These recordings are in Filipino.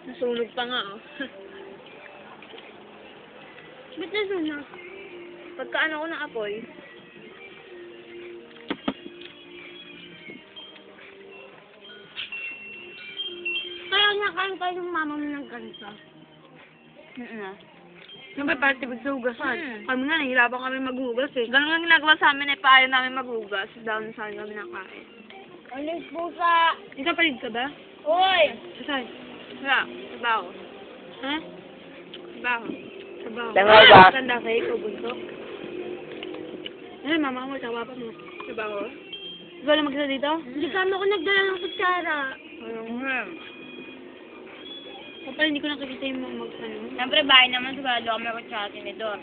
Nasunog pa nga, oh. Ba't nasunog? Pagkaano ko ng apoy. Kaya nakain tayo ng mama mo ng ganito. Siyempre, party big sa hugasan. Kami nga, nahihirapan kami maghugas eh. Ganun nga ginagawa sa amin eh, paayaw namin maghugas. Down sa kami nakain. Alis pusa! Ikapalig ka ba? Uy! Saan? Wala. Trabaho. Ha? Trabaho. Trabaho. Tanga ba? Tanda kayo, ikaw buntok. Ay, mama mo, tawa pa mo. Trabaho. Ikaw lang magkita dito? Hindi kami ako nagdala ng kutsara. Ayun nga. Kapag hindi ko nakikita yung ano. Siyempre, bahay naman sigurado kami ako sa tinidor.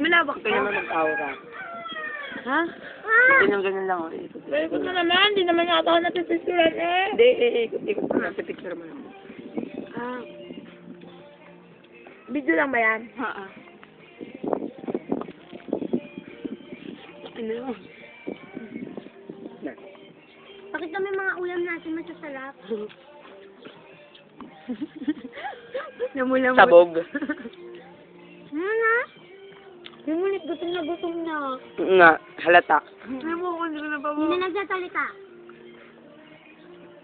Malawak Ito naman mag-aura. Ha? Ganyan lang. Ikot na naman, hindi naman yata ako napipicturan eh. Hindi, ikot mo lang. Pipicture mo lang. Ah, Video lang ba yan? haa. Ano? Bakit kami mga ulam natin masasarap? Namulang. Sabog. Ha? Yung ulit, gutom na. Nga, halata. Alam mo kung hindi ko na pa Hindi na nagsasalita.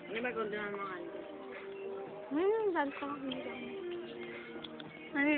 Hindi ba kung doon ang mga ano? Dahil pa ako. Ano